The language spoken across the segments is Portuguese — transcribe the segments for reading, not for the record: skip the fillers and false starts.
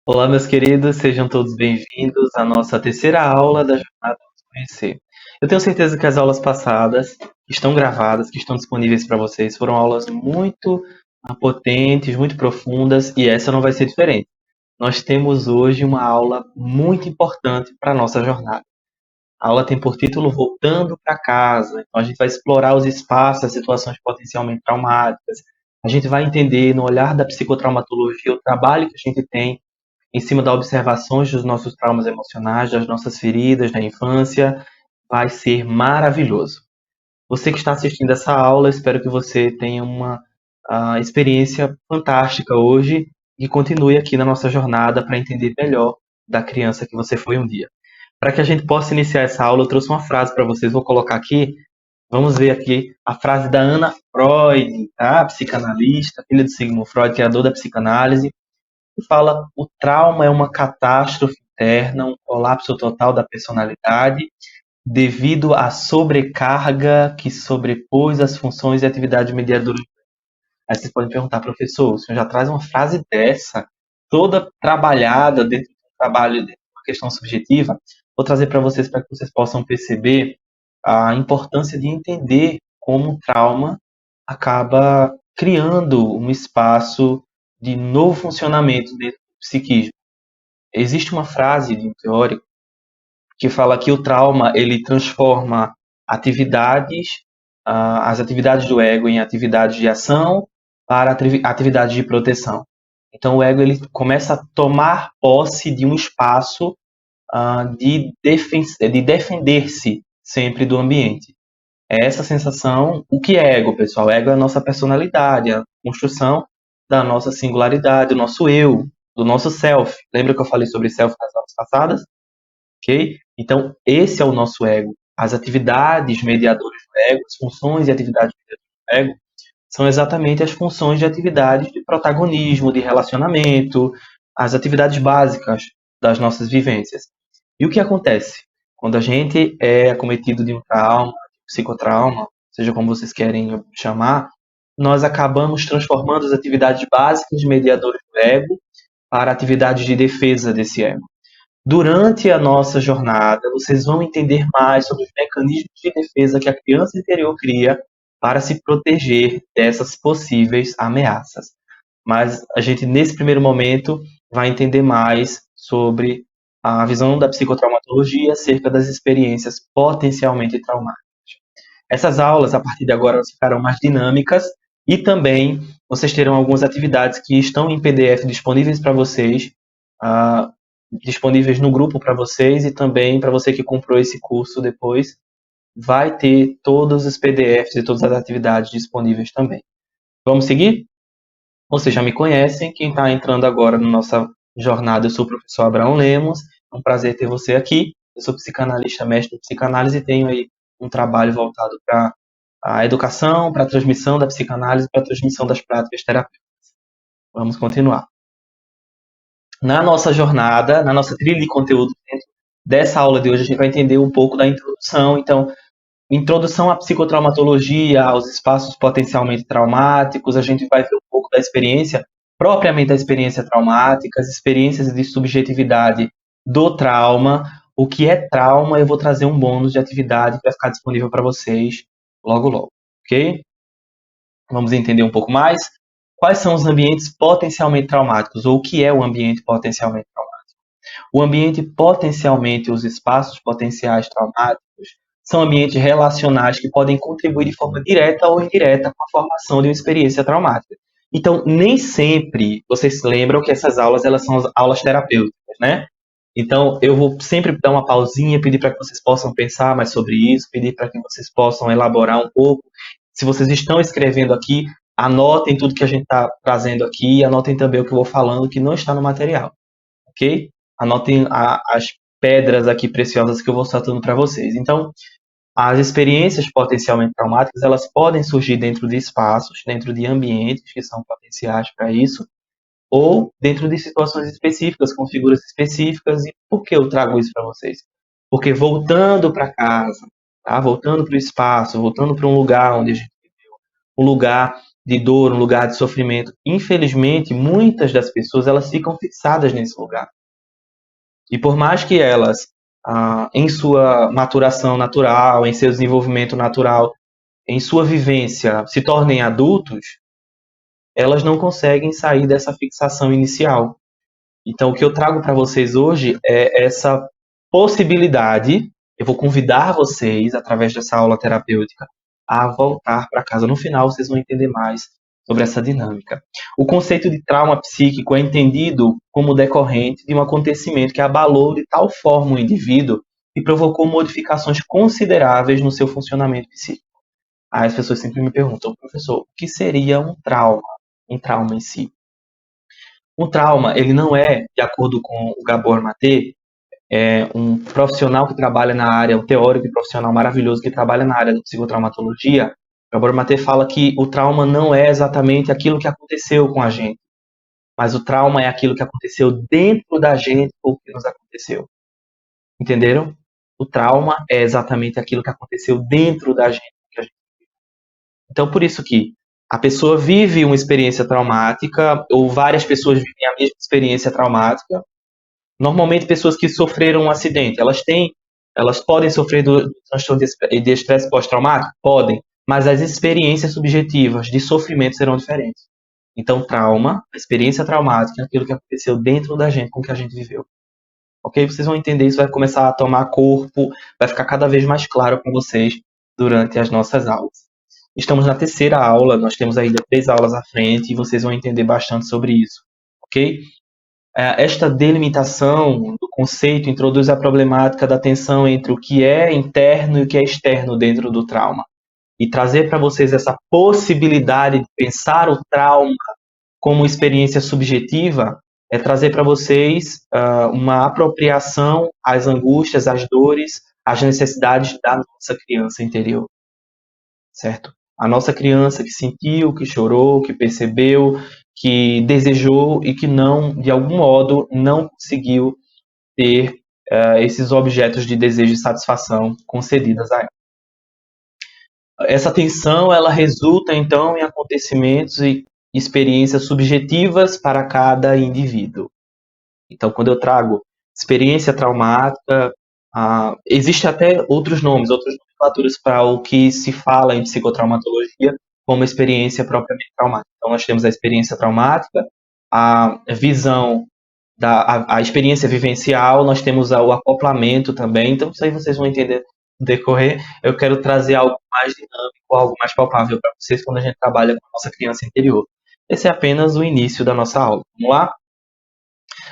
Olá, meus queridos, sejam todos bem-vindos à nossa terceira aula da Jornada do Conhecer. Eu tenho certeza que as aulas passadas, que estão gravadas, que estão disponíveis para vocês, foram aulas muito potentes, muito profundas, e essa não vai ser diferente. Nós temos hoje uma aula muito importante para a nossa jornada. A aula tem por título Voltando para Casa. Então, a gente vai explorar os espaços, as situações potencialmente traumáticas. A gente vai entender, no olhar da psicotraumatologia, o trabalho que a gente tem em cima das observações dos nossos traumas emocionais, das nossas feridas da infância, vai ser maravilhoso. Você que está assistindo essa aula, espero que você tenha uma experiência fantástica hoje e continue aqui na nossa jornada para entender melhor da criança que você foi um dia. Para que a gente possa iniciar essa aula, eu trouxe uma frase para vocês, vou colocar aqui. Vamos ver aqui a frase da Ana Freud, tá? Psicanalista, filha de Sigmund Freud, criador da psicanálise, que fala: o trauma é uma catástrofe interna, um colapso total da personalidade, devido à sobrecarga que sobrepôs as funções e atividades mediadoras. Aí vocês podem perguntar: professor, o senhor já traz uma frase dessa, toda trabalhada dentro do trabalho, dentro de uma questão subjetiva? Vou trazer para vocês para que vocês possam perceber a importância de entender como o trauma acaba criando um espaço de novo funcionamento dentro do psiquismo. Existe uma frase de um teórico que fala que o trauma ele transforma atividades, as atividades do ego em atividades de ação para atividades de proteção. Então o ego ele começa a tomar posse de um espaço de defender-se sempre do ambiente. É essa sensação. O que é ego, pessoal? Ego é a nossa personalidade, a construção da nossa singularidade, do nosso eu, do nosso self. Lembra que eu falei sobre self nas aulas passadas? Ok? Então, esse é o nosso ego. As atividades mediadoras do ego, as funções e atividades mediadoras do ego, são exatamente as funções de atividades de protagonismo, de relacionamento, as atividades básicas das nossas vivências. E o que acontece? Quando a gente é acometido de um trauma, psicotrauma, seja como vocês querem chamar, nós acabamos transformando as atividades básicas mediadoras do ego para atividades de defesa desse ego. Durante a nossa jornada, vocês vão entender mais sobre os mecanismos de defesa que a criança interior cria para se proteger dessas possíveis ameaças. Mas a gente, nesse primeiro momento, vai entender mais sobre a visão da psicotraumatologia acerca das experiências potencialmente traumáticas. Essas aulas, a partir de agora, ficarão mais dinâmicas e também vocês terão algumas atividades que estão em PDF disponíveis para vocês, disponíveis no grupo para vocês e também para você que comprou esse curso depois, vai ter todos os PDFs e todas as atividades disponíveis também. Vamos seguir? Vocês já me conhecem, quem está entrando agora na nossa jornada, eu sou o professor Abraão Lemos, é um prazer ter você aqui. Eu sou psicanalista, mestre de psicanálise e tenho aí um trabalho voltado para a educação, para a transmissão da psicanálise, para a transmissão das práticas terapêuticas. Vamos continuar. Na nossa jornada, na nossa trilha de conteúdo dentro dessa aula de hoje, a gente vai entender um pouco da introdução. Então, introdução à psicotraumatologia, aos espaços potencialmente traumáticos, a gente vai ver um pouco da experiência, propriamente da experiência traumática, as experiências de subjetividade do trauma. O que é trauma, eu vou trazer um bônus de atividade que vai ficar disponível para vocês logo logo, ok? Vamos entender um pouco mais. Quais são os ambientes potencialmente traumáticos, ou o que é o ambiente potencialmente traumático? O ambiente potencialmente, os espaços potenciais traumáticos, são ambientes relacionais que podem contribuir de forma direta ou indireta com a formação de uma experiência traumática. Então, nem sempre vocês lembram que essas aulas elas são as aulas terapêuticas, né? Então, eu vou sempre dar uma pausinha, pedir para que vocês possam pensar mais sobre isso, pedir para que vocês possam elaborar um pouco. Se vocês estão escrevendo aqui, anotem tudo que a gente está trazendo aqui e anotem também o que eu vou falando que não está no material, ok? Anotem as pedras aqui preciosas que eu vou soltando para vocês. Então, as experiências potencialmente traumáticas, elas podem surgir dentro de espaços, dentro de ambientes que são potenciais para isso, ou dentro de situações específicas, com figuras específicas. E por que eu trago isso para vocês? Porque voltando para casa, tá? Voltando para o espaço, voltando para um lugar onde a gente viveu, um lugar de dor, um lugar de sofrimento, infelizmente, muitas das pessoas elas ficam fixadas nesse lugar. E por mais que elas, em sua maturação natural, em seu desenvolvimento natural, em sua vivência, se tornem adultos, elas não conseguem sair dessa fixação inicial. Então, o que eu trago para vocês hoje é essa possibilidade. Eu vou convidar vocês, através dessa aula terapêutica, a voltar para casa. No final, vocês vão entender mais sobre essa dinâmica. O conceito de trauma psíquico é entendido como decorrente de um acontecimento que abalou de tal forma o indivíduo e provocou modificações consideráveis no seu funcionamento psíquico. Aí as pessoas sempre me perguntam, professor, o que seria um trauma? Um trauma em si. O trauma, ele não é, de acordo com o Gabor Maté, um profissional que trabalha na área, um teórico e profissional maravilhoso que trabalha na área da psicotraumatologia. Gabor Maté fala que o trauma não é exatamente aquilo que aconteceu com a gente, mas o trauma é aquilo que aconteceu dentro da gente ou que nos aconteceu. Entenderam? O trauma é exatamente aquilo que aconteceu dentro da gente. Então, por isso que a pessoa vive uma experiência traumática, ou várias pessoas vivem a mesma experiência traumática. Normalmente, pessoas que sofreram um acidente, elas podem sofrer do transtorno de estresse pós-traumático? Podem, mas as experiências subjetivas de sofrimento serão diferentes. Então, trauma, a experiência traumática é aquilo que aconteceu dentro da gente, com o que a gente viveu. Ok? Vocês vão entender isso, vai começar a tomar corpo, vai ficar cada vez mais claro para vocês durante as nossas aulas. Estamos na terceira aula, nós temos ainda 3 aulas à frente e vocês vão entender bastante sobre isso, ok? Esta delimitação do conceito introduz a problemática da tensão entre o que é interno e o que é externo dentro do trauma. E trazer para vocês essa possibilidade de pensar o trauma como experiência subjetiva é trazer para vocês uma apropriação às angústias, às dores, às necessidades da nossa criança interior, certo? A nossa criança que sentiu, que chorou, que percebeu, que desejou e que não, de algum modo, não conseguiu ter esses objetos de desejo e satisfação concedidas a ela. Essa tensão, ela resulta, então, em acontecimentos e experiências subjetivas para cada indivíduo. Então, quando eu trago experiência traumática, existe até outras nomenclaturas para o que se fala em psicotraumatologia como experiência propriamente traumática. Então, nós temos a experiência traumática, a visão a experiência vivencial, nós temos o acoplamento também. Então, isso aí vocês vão entender no decorrer. Eu quero trazer algo mais dinâmico, algo mais palpável para vocês quando a gente trabalha com a nossa criança interior. Esse é apenas o início da nossa aula. Vamos lá?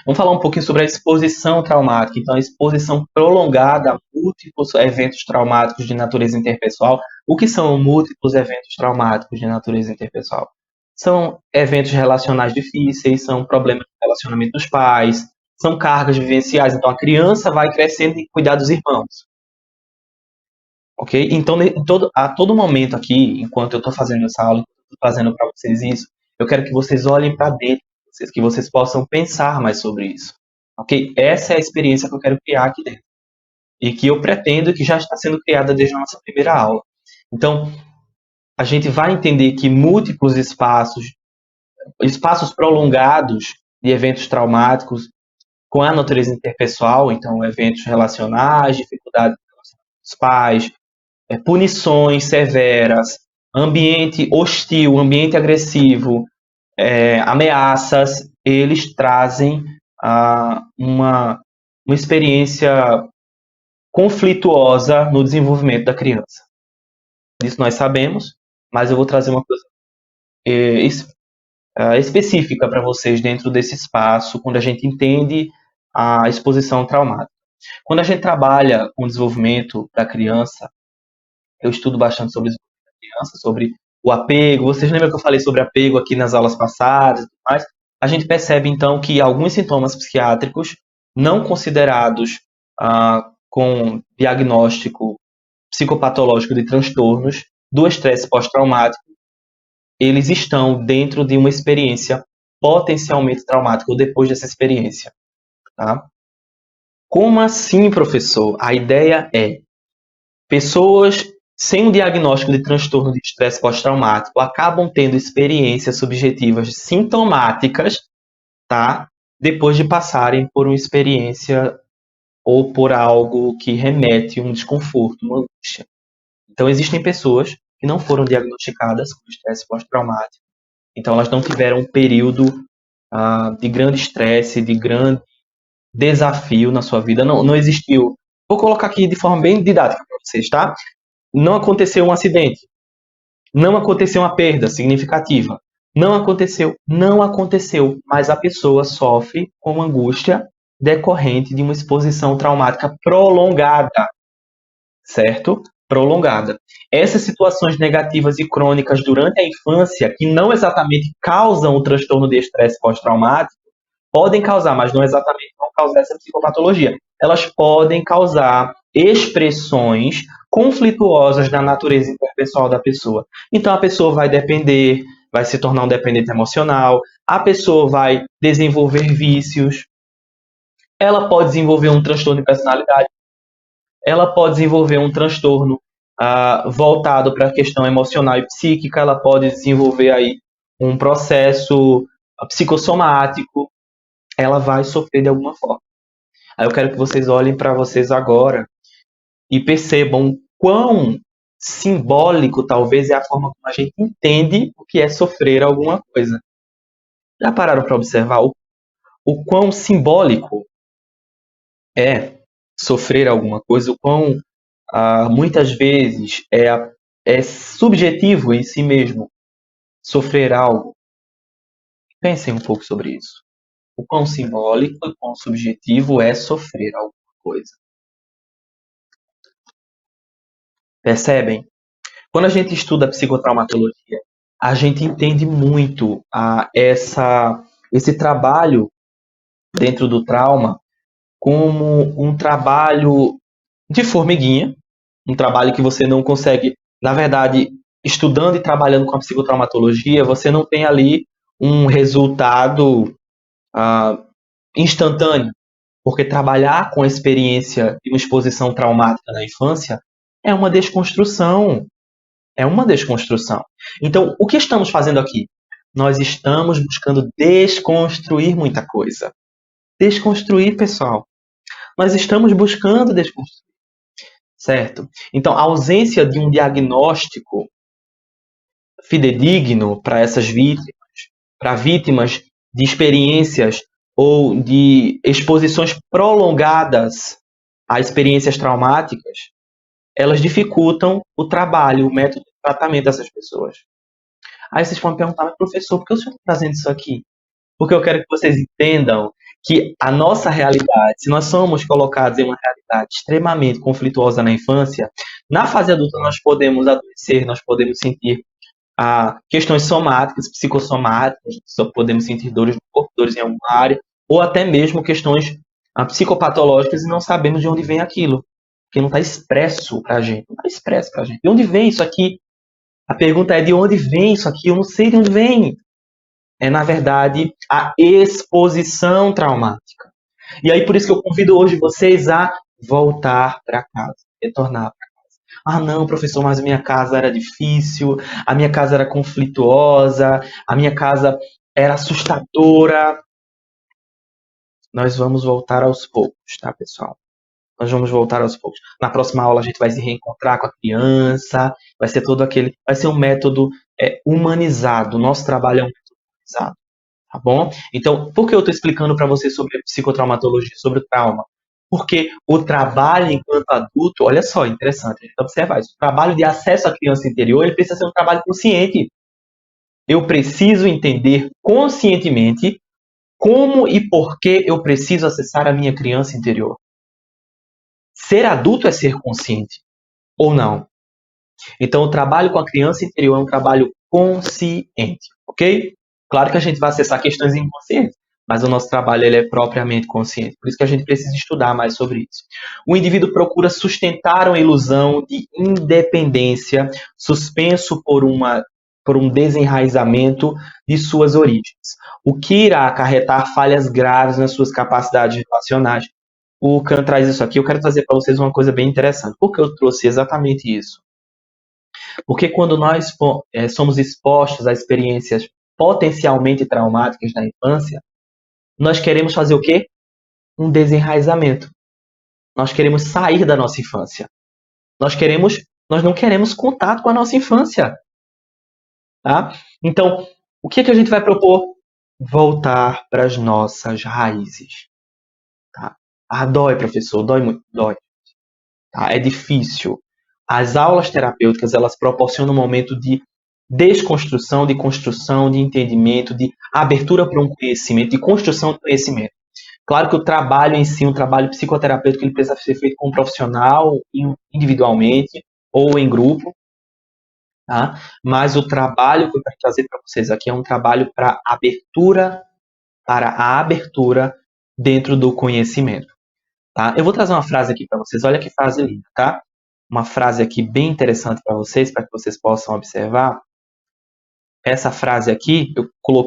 Vamos falar um pouquinho sobre a exposição traumática. Então, a exposição prolongada a múltiplos eventos traumáticos de natureza interpessoal. O que são múltiplos eventos traumáticos de natureza interpessoal? São eventos relacionais difíceis, são problemas de relacionamento dos pais, são cargas vivenciais. Então, a criança vai crescendo e cuidar dos irmãos. Ok? Então, a todo momento aqui, enquanto eu estou fazendo essa aula, estou fazendo para vocês isso, eu quero que vocês olhem para dentro, que vocês possam pensar mais sobre isso. Ok? Essa é a experiência que eu quero criar aqui dentro. E que eu pretendo que já está sendo criada desde a nossa primeira aula. Então, a gente vai entender que múltiplos espaços prolongados de eventos traumáticos com a natureza interpessoal, então eventos relacionais, dificuldades dos pais, punições severas, ambiente hostil, ambiente agressivo, ameaças, eles trazem uma experiência conflituosa no desenvolvimento da criança. Isso nós sabemos, mas eu vou trazer uma coisa específica para vocês dentro desse espaço, quando a gente entende a exposição traumática. Quando a gente trabalha com o desenvolvimento da criança, eu estudo bastante sobre o desenvolvimento da criança, sobre o apego. Vocês lembram que eu falei sobre apego aqui nas aulas passadas e tudo mais? A gente percebe, então, que alguns sintomas psiquiátricos não considerados com diagnóstico psicopatológico de transtornos do estresse pós-traumático, eles estão dentro de uma experiência potencialmente traumática ou depois dessa experiência. Tá? Como assim, professor? A ideia é pessoas sem um diagnóstico de transtorno de estresse pós-traumático, acabam tendo experiências subjetivas sintomáticas, tá? Depois de passarem por uma experiência ou por algo que remete a um desconforto, uma angústia. Então, existem pessoas que não foram diagnosticadas com estresse pós-traumático, então elas não tiveram um período de grande estresse, de grande desafio na sua vida, não existiu. Vou colocar aqui de forma bem didática para vocês, tá? Não aconteceu um acidente, não aconteceu uma perda significativa, não aconteceu, mas a pessoa sofre com angústia decorrente de uma exposição traumática prolongada, certo? Prolongada. Essas situações negativas e crônicas durante a infância, que não exatamente causam o transtorno de estresse pós-traumático, podem causar, mas não exatamente vão causar essa psicopatologia. Elas podem causar expressões conflituosas na natureza interpessoal da pessoa. Então a pessoa vai depender, vai se tornar um dependente emocional, a pessoa vai desenvolver vícios, ela pode desenvolver um transtorno de personalidade, ela pode desenvolver um transtorno voltado para a questão emocional e psíquica, ela pode desenvolver aí um processo psicossomático, ela vai sofrer de alguma forma. Aí eu quero que vocês olhem para vocês agora e percebam quão simbólico talvez é a forma como a gente entende o que é sofrer alguma coisa. Já pararam para observar o quão simbólico é sofrer alguma coisa, o quão muitas vezes é subjetivo em si mesmo sofrer algo? Pensem um pouco sobre isso. O quão simbólico e quão subjetivo é sofrer alguma coisa. Percebem? Quando a gente estuda psicotraumatologia, a gente entende muito esse trabalho dentro do trauma como um trabalho de formiguinha, um trabalho que você não consegue, na verdade, estudando e trabalhando com a psicotraumatologia, você não tem ali um resultado instantâneo, porque trabalhar com a experiência de uma exposição traumática na infância é uma desconstrução. É uma desconstrução. Então, o que estamos fazendo aqui? Nós estamos buscando desconstruir muita coisa. Desconstruir, pessoal. Nós estamos buscando desconstruir. Certo? Então, a ausência de um diagnóstico fidedigno para essas vítimas, para vítimas de experiências ou de exposições prolongadas a experiências traumáticas, elas dificultam o trabalho, o método de tratamento dessas pessoas. Aí vocês vão me perguntar, mas professor, por que o senhor está trazendo isso aqui? Porque eu quero que vocês entendam que a nossa realidade, se nós somos colocados em uma realidade extremamente conflituosa na infância, na fase adulta nós podemos adoecer, nós podemos sentir questões somáticas, psicossomáticas, só podemos sentir dores no corpo, dores em alguma área, ou até mesmo questões psicopatológicas e não sabemos de onde vem aquilo, porque não está expresso para a gente, não está expresso para a gente. De onde vem isso aqui? A pergunta é de onde vem isso aqui? Eu não sei de onde vem. É, na verdade, a exposição traumática. E aí, por isso que eu convido hoje vocês a voltar para casa, retornar para casa. Ah, não, professor, mas a minha casa era difícil, a minha casa era conflituosa, a minha casa era assustadora. Nós vamos voltar aos poucos, tá, pessoal? Nós vamos voltar aos poucos. Na próxima aula a gente vai se reencontrar com a criança, vai ser todo aquele, vai ser um método humanizado. Nosso trabalho é um método humanizado, tá bom? Então, por que eu estou explicando para vocês sobre a psicotraumatologia, sobre o trauma? Porque o trabalho enquanto adulto, olha só, interessante, a gente observar isso. O trabalho de acesso à criança interior, ele precisa ser um trabalho consciente. Eu preciso entender conscientemente como e por que eu preciso acessar a minha criança interior. Ser adulto é ser consciente, ou não? Então, o trabalho com a criança interior é um trabalho consciente, ok? Claro que a gente vai acessar questões inconscientes, mas o nosso trabalho ele é propriamente consciente. Por isso que a gente precisa estudar mais sobre isso. O indivíduo procura sustentar uma ilusão de independência, suspenso por um desenraizamento de suas origens, o que irá acarretar falhas graves nas suas capacidades relacionais. O Kahn traz isso aqui. Eu quero trazer para vocês uma coisa bem interessante. Por que eu trouxe exatamente isso? Porque quando nós somos expostos a experiências potencialmente traumáticas na infância, nós queremos fazer o quê? Um desenraizamento. Nós queremos sair da nossa infância. Nós não queremos contato com a nossa infância. Tá? Então, o que a gente vai propor? Voltar para as nossas raízes. Tá? Ah, dói, professor, dói muito, dói. Tá? É difícil. As aulas terapêuticas, elas proporcionam um momento de desconstrução, de construção, de entendimento, de abertura para um conhecimento, de construção de conhecimento. Claro que o trabalho em si, um trabalho psicoterapêutico, ele precisa ser feito com um profissional, individualmente ou em grupo, tá? Mas o trabalho que eu quero trazer para vocês aqui é um trabalho para a abertura dentro do conhecimento, tá? Eu vou trazer uma frase aqui para vocês, olha que frase linda, tá? Uma frase aqui bem interessante para que vocês possam observar. Essa frase aqui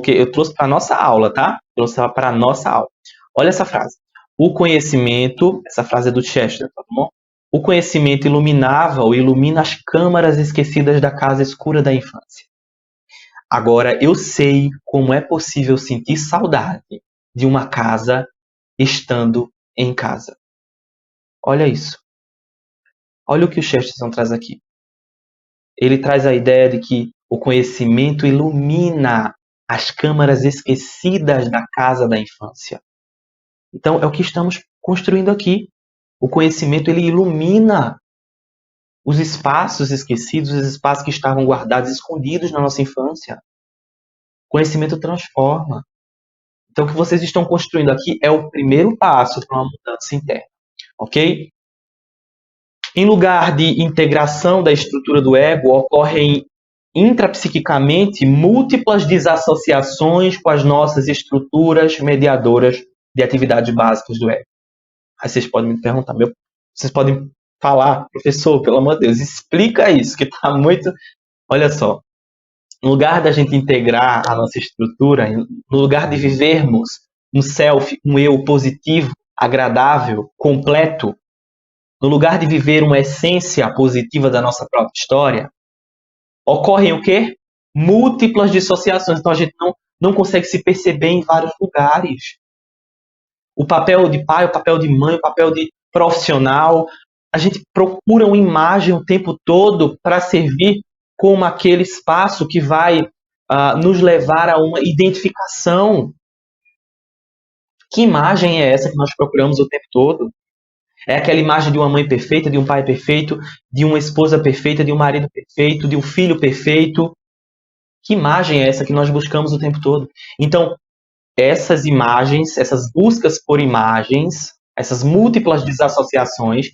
eu trouxe para nossa aula, tá? Trouxe para nossa aula. Olha essa frase. O conhecimento, essa frase é do Chester, tá bom? O conhecimento iluminava ou ilumina as câmaras esquecidas da casa escura da infância. Agora eu sei como é possível sentir saudade de uma casa estando em casa. Olha isso. Olha o que o Chesterton traz aqui. Ele traz a ideia de que o conhecimento ilumina as câmaras esquecidas da casa da infância. Então, é o que estamos construindo aqui. O conhecimento, ele ilumina os espaços esquecidos, os espaços que estavam guardados, escondidos na nossa infância. O conhecimento transforma. Então, o que vocês estão construindo aqui é o primeiro passo para uma mudança interna. Ok? Em lugar de integração da estrutura do ego, ocorrem intrapsiquicamente múltiplas desassociações com as nossas estruturas mediadoras de atividades básicas do ego. Aí vocês podem me perguntar, vocês podem falar, professor, pelo amor de Deus, explica isso, que está muito... Olha só, no lugar da gente integrar a nossa estrutura, no lugar de vivermos um self, um eu positivo, agradável, completo, no lugar de viver uma essência positiva da nossa própria história, ocorrem o quê? Múltiplas dissociações. Então a gente não consegue se perceber em vários lugares. O papel de pai, o papel de mãe, o papel de profissional. A gente procura uma imagem o tempo todo para servir como aquele espaço que vai nos levar a uma identificação. Que imagem é essa que nós procuramos o tempo todo? É aquela imagem de uma mãe perfeita, de um pai perfeito, de uma esposa perfeita, de um marido perfeito, de um filho perfeito. Que imagem é essa que nós buscamos o tempo todo? Então, essas imagens, essas buscas por imagens, essas múltiplas desassociações,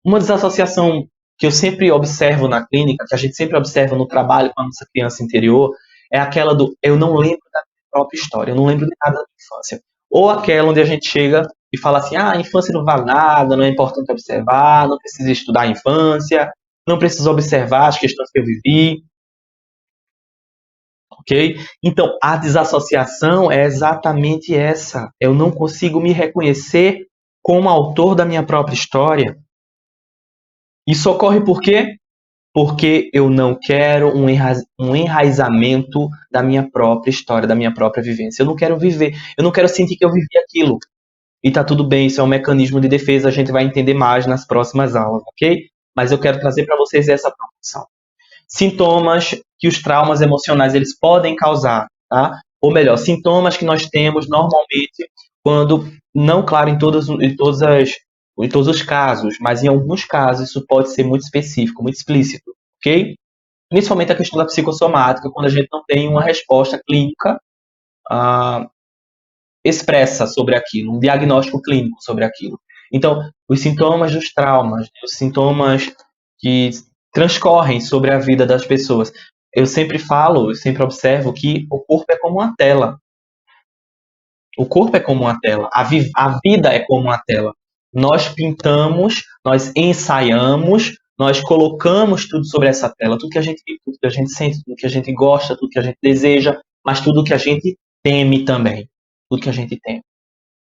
uma desassociação que eu sempre observo na clínica, que a gente sempre observa no trabalho com a nossa criança interior, é aquela do eu não lembro da minha própria história, eu não lembro de nada da infância. Ou aquela onde a gente chega e fala assim, a infância não vale nada, não é importante observar, não precisa estudar a infância, não precisa observar as questões que eu vivi. Ok? Então, a desassociação é exatamente essa. Eu não consigo me reconhecer como autor da minha própria história. Isso ocorre por quê? Porque eu não quero um enraizamento da minha própria história, da minha própria vivência. Eu não quero viver, eu não quero sentir que eu vivi aquilo. E tá tudo bem, isso é um mecanismo de defesa, a gente vai entender mais nas próximas aulas, ok? Mas eu quero trazer para vocês essa proporção. Sintomas que os traumas emocionais eles podem causar, tá? Ou melhor, sintomas que nós temos normalmente quando, não claro em todos os casos, mas em alguns casos isso pode ser muito específico, muito explícito, ok? Principalmente a questão da psicossomática, quando a gente não tem uma resposta clínica expressa sobre aquilo, um diagnóstico clínico sobre aquilo. Então, os sintomas dos traumas, os sintomas que transcorrem sobre a vida das pessoas. Eu sempre observo que o corpo é como uma tela. O corpo é como uma tela. A vida é como uma tela. Nós pintamos, nós ensaiamos, nós colocamos tudo sobre essa tela. Tudo que a gente vive, tudo que a gente sente, tudo que a gente gosta, tudo que a gente deseja, mas tudo que a gente teme também. Tudo que a gente teme.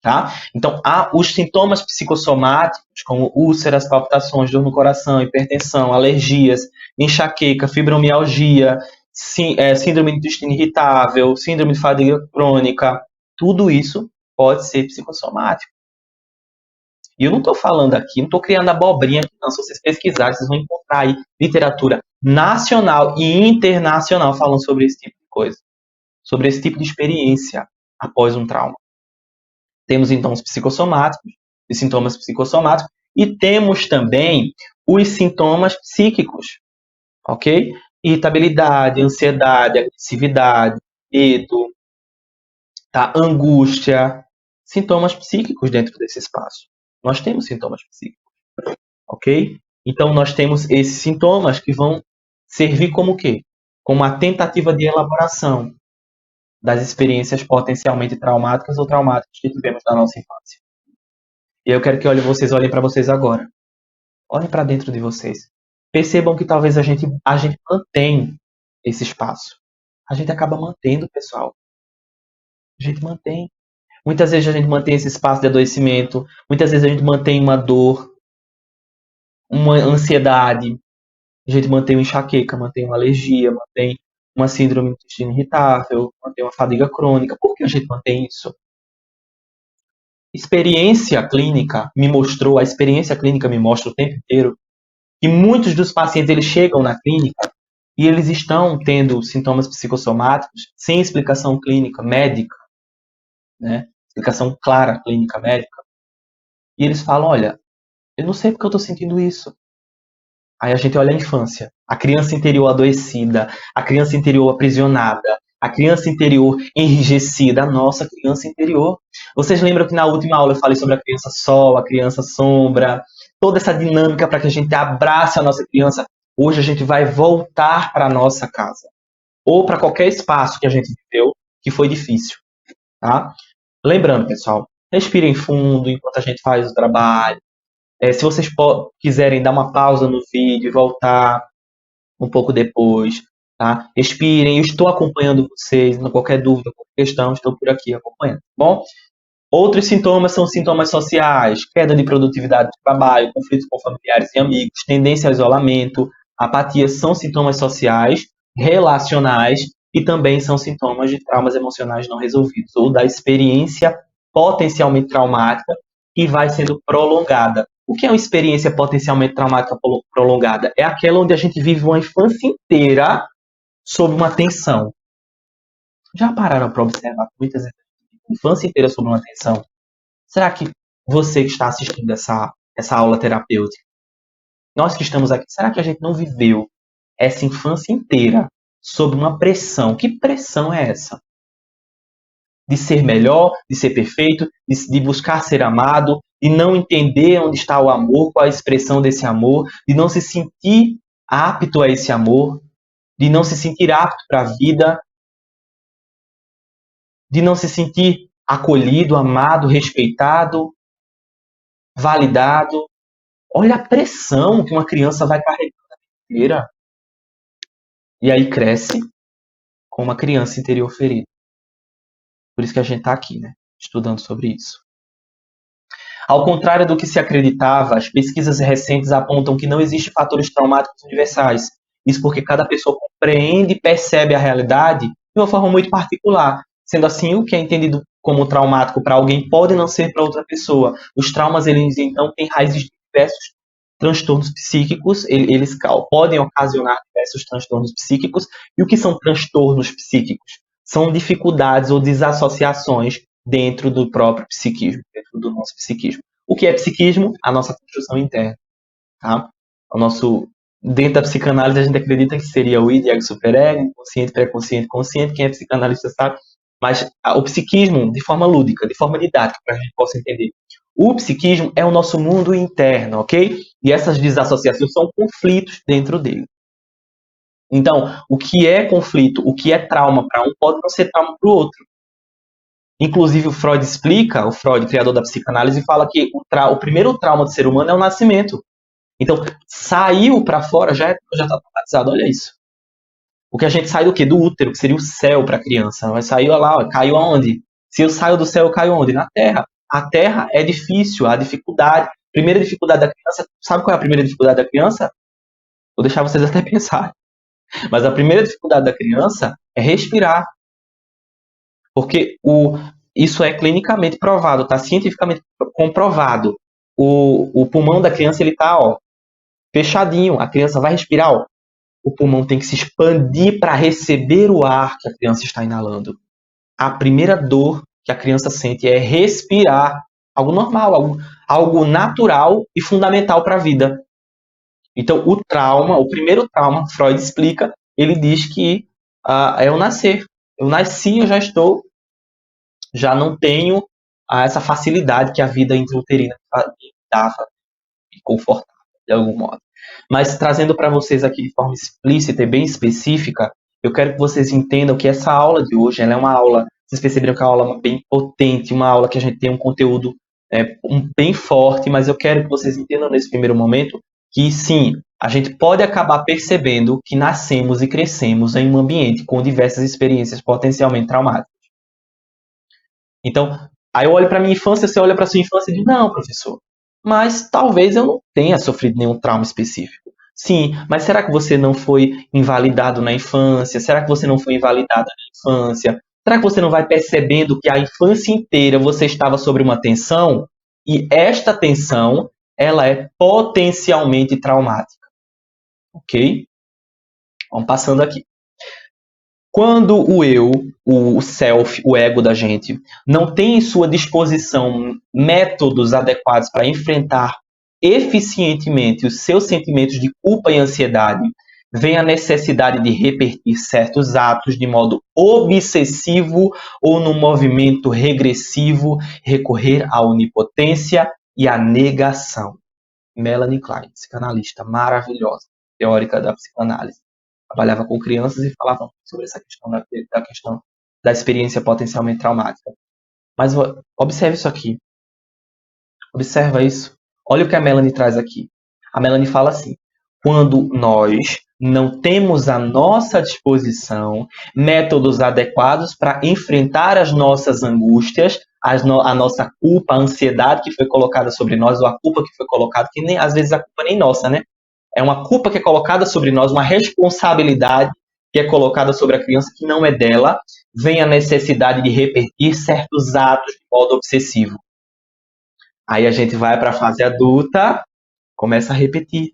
Tá? Então, há os sintomas psicossomáticos, como úlceras, palpitações, dor no coração, hipertensão, alergias, enxaqueca, fibromialgia, síndrome do intestino irritável, síndrome de fadiga crônica, tudo isso pode ser psicossomático. E eu não estou falando aqui, não estou criando abobrinha aqui, não. Se vocês pesquisarem, vocês vão encontrar aí literatura nacional e internacional falando sobre esse tipo de coisa, sobre esse tipo de experiência após um trauma. Temos então os psicossomáticos, os sintomas psicossomáticos, e temos também os sintomas psíquicos, ok? Irritabilidade, ansiedade, agressividade, medo, tá? Angústia, sintomas psíquicos dentro desse espaço. Nós temos sintomas psíquicos, ok? Então nós temos esses sintomas que vão servir como o quê? Como a tentativa de elaboração das experiências potencialmente traumáticas ou traumáticas que tivemos na nossa infância. E eu quero que vocês olhem para vocês agora. Olhem para dentro de vocês. Percebam que talvez a gente mantém esse espaço. A gente acaba mantendo, pessoal. A gente mantém. Muitas vezes a gente mantém esse espaço de adoecimento. Muitas vezes a gente mantém uma dor, uma ansiedade. A gente mantém uma enxaqueca, mantém uma alergia, mantém uma síndrome do intestino irritável, mantém uma fadiga crônica. Por que a gente mantém isso? Experiência clínica me mostrou, a experiência clínica me mostra o tempo inteiro que muitos dos pacientes eles chegam na clínica e eles estão tendo sintomas psicossomáticos sem explicação clínica médica, né? Explicação clara clínica médica. E eles falam, olha, eu não sei porque eu estou sentindo isso. Aí a gente olha a infância, a criança interior adoecida, a criança interior aprisionada, a criança interior enrijecida, a nossa criança interior. Vocês lembram que na última aula eu falei sobre a criança sol, a criança sombra, toda essa dinâmica para que a gente abrace a nossa criança. Hoje a gente vai voltar para a nossa casa, ou para qualquer espaço que a gente viveu que foi difícil, tá? Lembrando, pessoal, respirem fundo enquanto a gente faz o trabalho. Se vocês quiserem dar uma pausa no vídeo e voltar um pouco depois, tá? Respirem, eu estou acompanhando vocês, não qualquer dúvida, qualquer questão, estou por aqui acompanhando, tá bom? Outros sintomas são sintomas sociais, queda de produtividade do trabalho, conflitos com familiares e amigos, tendência ao isolamento, apatia, são sintomas sociais, relacionais e também são sintomas de traumas emocionais não resolvidos ou da experiência potencialmente traumática que vai sendo prolongada. O que é uma experiência potencialmente traumática prolongada? É aquela onde a gente vive uma infância inteira sob uma tensão. Já pararam para observar muitas vezes a infância inteira sob uma tensão? Será que você que está assistindo essa aula terapêutica, nós que estamos aqui, será que a gente não viveu essa infância inteira sob uma pressão? Que pressão é essa? De ser melhor, de ser perfeito, de buscar ser amado, de não entender onde está o amor, qual a expressão desse amor, de não se sentir apto a esse amor, de não se sentir apto para a vida, de não se sentir acolhido, amado, respeitado, validado. Olha a pressão que uma criança vai carregando a vida inteira. E aí cresce com uma criança interior ferida. Por isso que a gente está aqui, né? Estudando sobre isso. Ao contrário do que se acreditava, as pesquisas recentes apontam que não existem fatores traumáticos universais. Isso porque cada pessoa compreende e percebe a realidade de uma forma muito particular. Sendo assim, o que é entendido como traumático para alguém pode não ser para outra pessoa. Os traumas, eles então têm raízes de diversos transtornos psíquicos, eles podem ocasionar diversos transtornos psíquicos. E o que são transtornos psíquicos? São dificuldades ou desassociações dentro do próprio psiquismo, dentro do nosso psiquismo. O que é psiquismo? A nossa construção interna. Tá? Dentro da psicanálise, a gente acredita que seria o id, ego, superego, inconsciente, pré-consciente, consciente. Quem é psicanalista sabe. Mas o psiquismo, de forma lúdica, de forma didática, para a gente possa entender. O psiquismo é o nosso mundo interno, ok? E essas desassociações são conflitos dentro dele. Então, o que é conflito, o que é trauma para um, pode não ser trauma para o outro. Inclusive, o Freud explica, o Freud, criador da psicanálise, fala que o primeiro trauma do ser humano é o nascimento. Então, saiu para fora já está traumatizado, olha isso. Porque a gente sai do quê? Do útero, que seria o céu para a criança. Mas saiu lá, caiu aonde? Se eu saio do céu, eu caio onde? Na terra. A terra é difícil, a dificuldade. Primeira dificuldade da criança, sabe qual é a primeira dificuldade da criança? Vou deixar vocês até pensar. Mas a primeira dificuldade da criança é respirar. Porque isso é clinicamente provado, está cientificamente comprovado. O pulmão da criança ele está fechadinho. A criança vai respirar, o pulmão tem que se expandir para receber o ar que a criança está inalando. A primeira dor que a criança sente é respirar. Algo normal, algo natural e fundamental para a vida. Então, o primeiro trauma, Freud explica, ele diz que é o nascer. Eu nasci, eu já não tenho essa facilidade que a vida intrauterina dava, e confortável, de algum modo. Mas trazendo para vocês aqui de forma explícita e bem específica, eu quero que vocês entendam que essa aula de hoje ela é uma aula, vocês perceberam que é uma aula bem potente, uma aula que a gente tem um conteúdo bem forte, mas eu quero que vocês entendam nesse primeiro momento que sim, a gente pode acabar percebendo que nascemos e crescemos em um ambiente com diversas experiências potencialmente traumáticas. Então, aí eu olho para minha infância, você olha para sua infância e diz, não, professor, mas talvez eu não tenha sofrido nenhum trauma específico. Sim, mas será que você não foi invalidado na infância? Será que você não foi invalidada na infância? Será que você não vai percebendo que a infância inteira você estava sob uma tensão? E esta tensão, ela é potencialmente traumática. Ok? Vamos passando aqui. Quando o eu, o self, o ego da gente, não tem em sua disposição métodos adequados para enfrentar eficientemente os seus sentimentos de culpa e ansiedade, vem a necessidade de repetir certos atos de modo obsessivo ou no movimento regressivo, recorrer à onipotência e à negação. Melanie Klein, psicanalista maravilhosa, teórica da psicanálise. Trabalhava com crianças e falava sobre essa questão da experiência potencialmente traumática. Mas observe isso aqui. Observa isso. Olha o que a Melanie traz aqui. A Melanie fala assim: quando nós não temos à nossa disposição métodos adequados para enfrentar as nossas angústias, a nossa culpa, a ansiedade que foi colocada sobre nós, ou a culpa que foi colocada, que nem às vezes a culpa nem nossa, né? É uma culpa que é colocada sobre nós, uma responsabilidade que é colocada sobre a criança que não é dela, vem a necessidade de repetir certos atos de modo obsessivo. Aí a gente vai para a fase adulta, começa a repetir.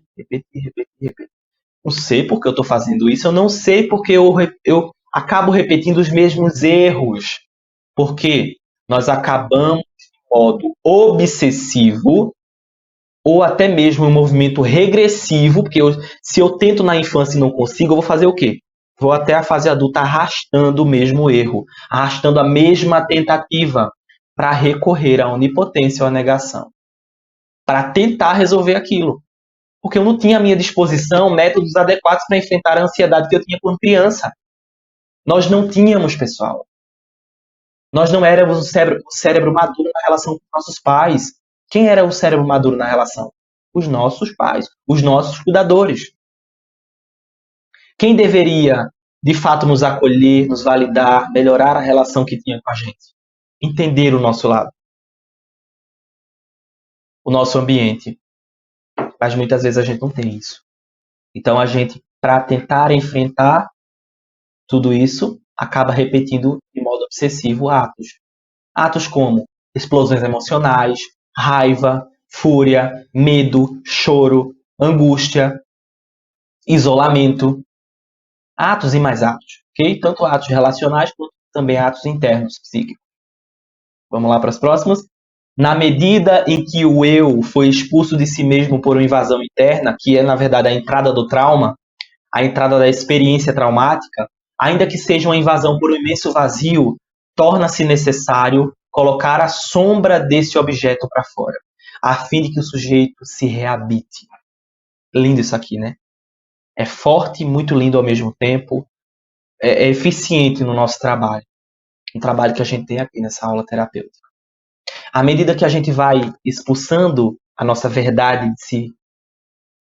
Não sei por que eu estou fazendo isso, eu não sei porque eu acabo repetindo os mesmos erros. Porque nós acabamos de modo obsessivo ou até mesmo um movimento regressivo, porque se eu tento na infância e não consigo, eu vou fazer o quê? Vou até a fase adulta arrastando o mesmo erro, arrastando a mesma tentativa para recorrer à onipotência ou à negação, para tentar resolver aquilo. Porque eu não tinha à minha disposição métodos adequados para enfrentar a ansiedade que eu tinha quando criança. Nós não tínhamos, pessoal. Nós não éramos o cérebro maduro na relação com nossos pais. Quem era o cérebro maduro na relação? Os nossos pais, os nossos cuidadores. Quem deveria, de fato, nos acolher, nos validar, melhorar a relação que tinha com a gente? Entender o nosso lado, o nosso ambiente. Mas muitas vezes a gente não tem isso. Então a gente, para tentar enfrentar tudo isso, acaba repetindo de modo obsessivo atos. Atos como explosões emocionais, raiva, fúria, medo, choro, angústia, isolamento. Atos e mais atos, ok? Tanto atos relacionais quanto também atos internos psíquicos. Vamos lá para as próximas. Na medida em que o eu foi expulso de si mesmo por uma invasão interna, que é, na verdade, a entrada do trauma, a entrada da experiência traumática, ainda que seja uma invasão por um imenso vazio, torna-se necessário colocar a sombra desse objeto para fora, a fim de que o sujeito se reabite. Lindo isso aqui, né? É forte e muito lindo ao mesmo tempo, é eficiente no nosso trabalho, um trabalho que a gente tem aqui nessa aula terapêutica. À medida que a gente vai expulsando a nossa verdade de si,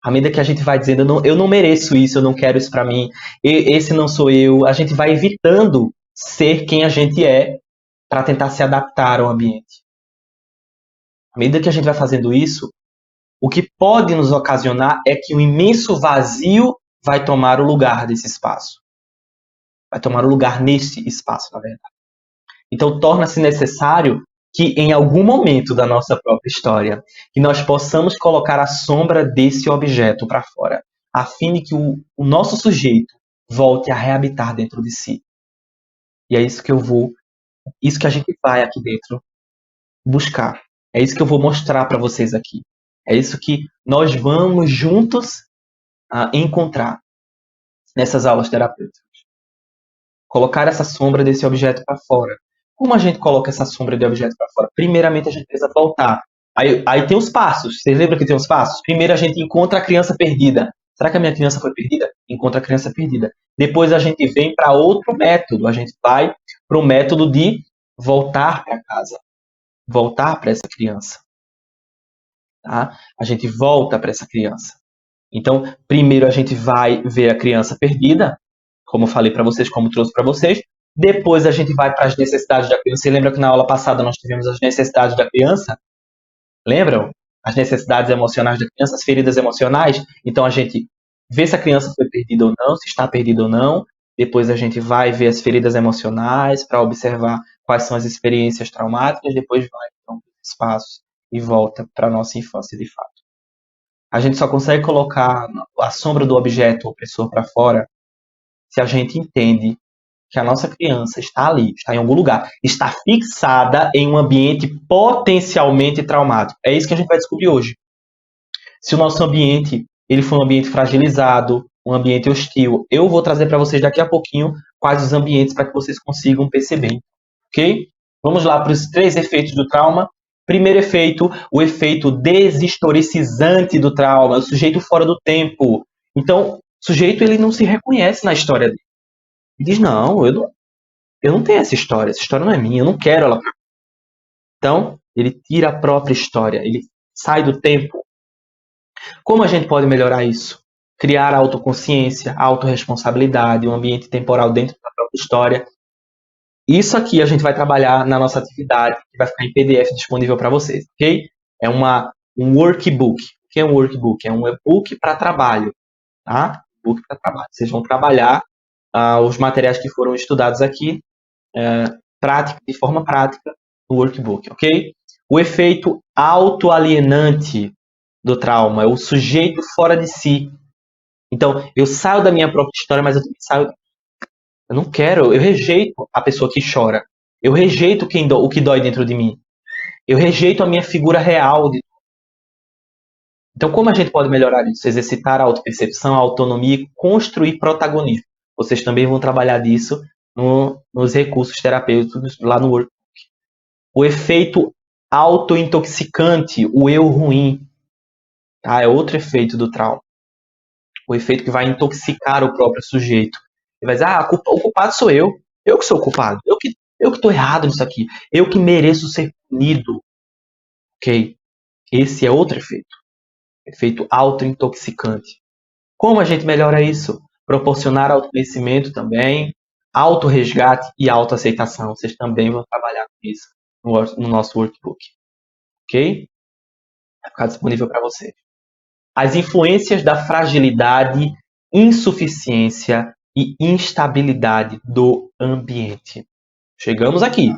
à medida que a gente vai dizendo, eu não mereço isso, eu não quero isso para mim, esse não sou eu, a gente vai evitando ser quem a gente é para tentar se adaptar ao ambiente. À medida que a gente vai fazendo isso, o que pode nos ocasionar é que um imenso vazio vai tomar o lugar desse espaço. Vai tomar o lugar nesse espaço, na verdade. Então, torna-se necessário que, em algum momento da nossa própria história, que nós possamos colocar a sombra desse objeto para fora, a fim de que o nosso sujeito volte a reabitar dentro de si. E é isso que isso que a gente vai aqui dentro buscar. É isso que eu vou mostrar para vocês aqui. É isso que nós vamos juntos encontrar nessas aulas terapêuticas. Colocar essa sombra desse objeto para fora. Como a gente coloca essa sombra de objeto para fora? Primeiramente, a gente precisa voltar. Aí tem os passos. Vocês lembram que tem os passos? Primeiro, a gente encontra a criança perdida. Será que a minha criança foi perdida? Encontra a criança perdida. Depois, a gente vem para outro método. A gente vai para o método de voltar para casa. Voltar para essa criança. Tá? A gente volta para essa criança. Então, primeiro a gente vai ver a criança perdida, como eu falei para vocês, como trouxe para vocês. Depois a gente vai para as necessidades da criança. Você lembra que na aula passada nós tivemos as necessidades da criança? Lembram? As necessidades emocionais da criança, as feridas emocionais. Então a gente vê se a criança foi perdida ou não, se está perdida ou não. Depois a gente vai ver as feridas emocionais para observar quais são as experiências traumáticas. Depois vai para um espaço e volta para a nossa infância de fato. A gente só consegue colocar a sombra do objeto opressor para fora se a gente entende que a nossa criança está ali, está em algum lugar, está fixada em um ambiente potencialmente traumático. É isso que a gente vai descobrir hoje. Se o nosso ambiente ele for um ambiente fragilizado, um ambiente hostil, eu vou trazer para vocês daqui a pouquinho quais os ambientes para que vocês consigam perceber. Ok? Vamos lá para os 3 efeitos do trauma. Primeiro efeito, o efeito deshistoricizante do trauma, o sujeito fora do tempo. Então, o sujeito ele não se reconhece na história dele. Ele diz, não, eu não tenho essa história não é minha, eu não quero ela. Então, ele tira a própria história, ele sai do tempo. Como a gente pode melhorar isso? Criar a autoconsciência, a autorresponsabilidade, um ambiente temporal dentro da própria história. Isso aqui a gente vai trabalhar na nossa atividade, que vai ficar em PDF disponível para vocês, ok? É um workbook. O que é um workbook? É um e-book para trabalho, tá? E-book para trabalho. Vocês vão trabalhar os materiais que foram estudados aqui de forma prática no workbook, ok? O efeito autoalienante do trauma é o sujeito fora de si. Então, eu saio da minha própria história, mas eu também saio. Eu não quero, eu rejeito a pessoa que chora. Eu rejeito o que dói dentro de mim. Eu rejeito a minha figura real. Então, como a gente pode melhorar isso? Exercitar a autopercepção, a autonomia e construir protagonismo. Vocês também vão trabalhar disso nos recursos terapêuticos lá no workbook. O efeito autointoxicante, o eu ruim, tá? É outro efeito do trauma. O efeito que vai intoxicar o próprio sujeito. Ele vai dizer, o culpado sou eu. Eu que sou o culpado. Eu que estou errado nisso aqui. Eu que mereço ser punido. Ok? Esse é outro efeito. Efeito autointoxicante. Como a gente melhora isso? Proporcionar autoconhecimento também, autorresgate e autoaceitação. Vocês também vão trabalhar com isso no nosso workbook. Ok? Vai ficar disponível para vocês. As influências da fragilidade, insuficiência e instabilidade do ambiente. Chegamos aqui.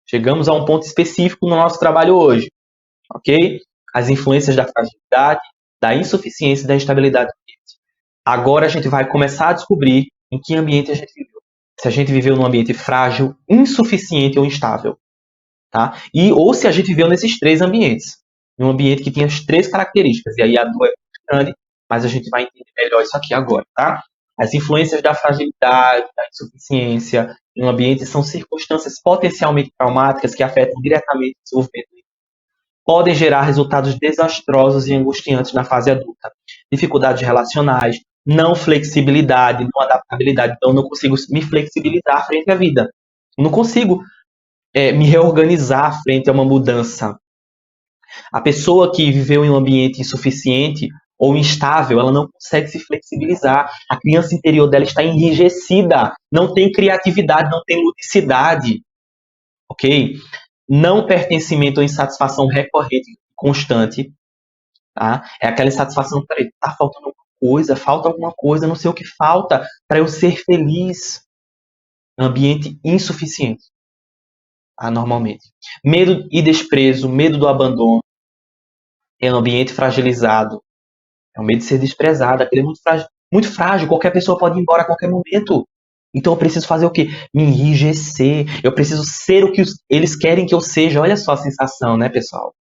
Chegamos a um ponto específico no nosso trabalho hoje. Ok? As influências da fragilidade, da insuficiência e da instabilidade do ambiente. Agora a gente vai começar a descobrir em que ambiente a gente viveu. Se a gente viveu num ambiente frágil, insuficiente ou instável. Tá? Ou se a gente viveu nesses 3 ambientes. Em um ambiente que tem as 3 características. E aí a dor é muito grande, mas a gente vai entender melhor isso aqui agora. Tá? As influências da fragilidade, da insuficiência em um ambiente são circunstâncias potencialmente traumáticas que afetam diretamente o desenvolvimento. Podem gerar resultados desastrosos e angustiantes na fase adulta. Dificuldades relacionais, não flexibilidade, não adaptabilidade. Então, eu não consigo me flexibilizar frente à vida. Não consigo me reorganizar frente a uma mudança. A pessoa que viveu em um ambiente insuficiente ou instável, ela não consegue se flexibilizar. A criança interior dela está enrijecida, não tem criatividade, não tem ludicidade. Ok? não pertencimento ou insatisfação recorrente, constante, tá? É aquela insatisfação, peraí, tá faltando alguma coisa, falta alguma coisa, não sei o que falta para eu ser feliz. Ambiente insuficiente, tá? Normalmente. Medo e desprezo, medo do abandono, é um ambiente fragilizado, é o medo de ser desprezado, aquele muito frágil, qualquer pessoa pode ir embora a qualquer momento. Então eu preciso fazer o quê? Me enrijecer. Eu preciso ser o que eles querem que eu seja. Olha só a sensação, né, pessoal?